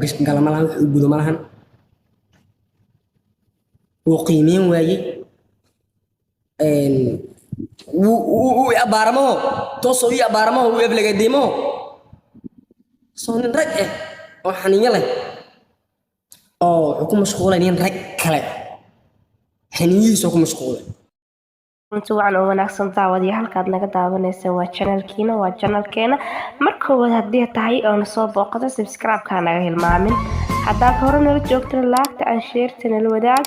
gala ma lahan wuxuu gudo ma lahan wuu qiimeyn waayey wuu abaaramo toosoo ii abaaramo wuu eblegadeemo soo nin rag oo xaniinyo leh oo wuxuu ku mashquulay nin rag kale xaniinyihiisoo ku mashquulay inta wacan oo wanaagsan daawadiya halkaad naga daawanaysa waa channelkeena marka wada hadii tahay oo na soo booqata subscribe-ka naga hilmaamin haddii hore nala joogtana laagta aan sheerta nala wadaag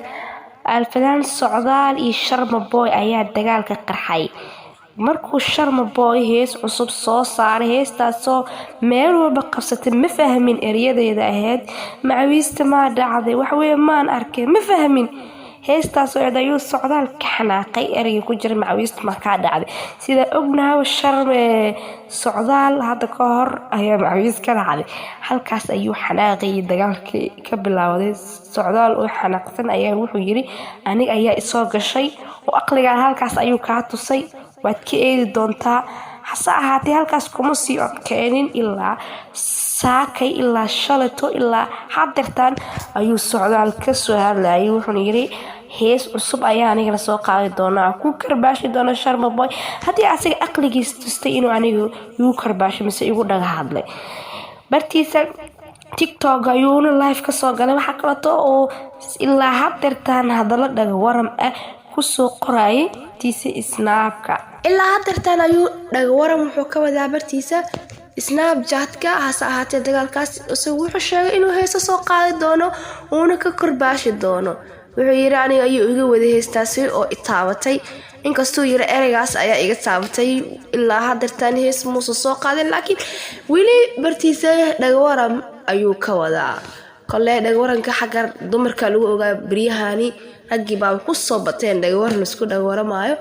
alfadaan socdaal iyo sharma boy ayaa dagaalka qarxay markuu sharma boy hees cusub soo saaray heestaasoo meel walba qabsatay ma fahmin erayadeeda ahayd macawiista ma dhacday wax weeye maan arkay ma fahmin heestaasoo ayuu socdaal ka xanaaqay erayga ku jira macawiista markaa dhacday sida ognahay sharme socdaal hadda ka hor ayaa macawiis ka dhacday halkaas ayuu xanaaqay dagaalkii ka bilaawday socdaal oo xanaaqsan ayaa wuxuu yiri aniga ayaa isoo gashay oo aqliga halkaas ayuu ka tusay waad ka eedi doontaa hase ahaatee halkaas kuma sii odkeenin ilaa saakay ilaa shalato ilaa hadeertaan ayuu socdaal ka soo hadlayay wuxuuna yiri hees cusub ayaa aniga soo qaadi doonaa ku karbaashi doona sharma boy haddii asiga aqligiis tustay inuu aniga igu karbaashi mise igu dhaga hadlay bartiisa TikTok ayuuna live ka soo galay waxa kaleeto oo ilaa hadeertaan hadallo dhaga waram ah ku soo qoray tiisa Snapka ilaa hadeertaan ayuu dhaga waram wuxuu ka wadaa bartiisa Snapchat-ka hase ahaatee dagaalkaas wuxuu sheegay inuu heeso soo qaadi doono uuna ka karbaashi doono wuxuu yiri aniga ayuu iga wada heestaasi oo itaabatay inkastoo yiri ereygaas ayaa iga taabatay ilaa hadeertaan hees muusa soo qaadin laakiin wili bartiisa dhaga waram ayuu ka wadaa kale dhaga waranka xagga dumarka lagu ogaa bariyahani ragii baa ku soo bateen dhaga waran isku dhaga waramaayo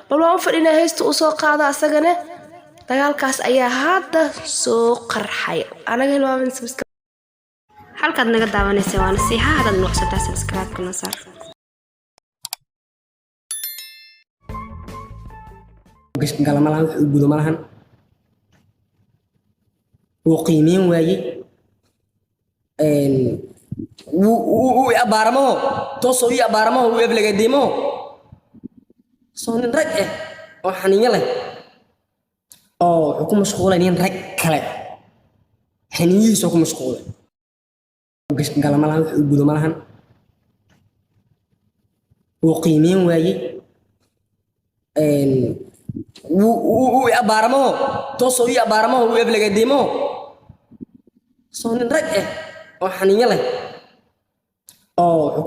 bal waan fadhina heesta uu soo qaado asagana dagaalkaas ayaa hadda soo qarxay anaga hilmaamin subscribe halkaad naga daawanaysa waa nasiixa hadaad nuqsataa subscribe-ka na saar gala ma lahan wuxuu gudo ma lahan wuu qiimeyn waayey wuu abaaramo toosoo ii abaaramo wuu eblegadeemo soo nin rag oo xaniinyo leh oo wuxuu ku mashquulay nin rag kale xaniinyihiisoo ku mashquulay gala ma lahan wuxuu gudo ma lahan wuu qiimeyn waayey wuu abaaramo toosoo ii abaaramo wuu eblegadeemo soo nin rag oo xaniinyo leh oo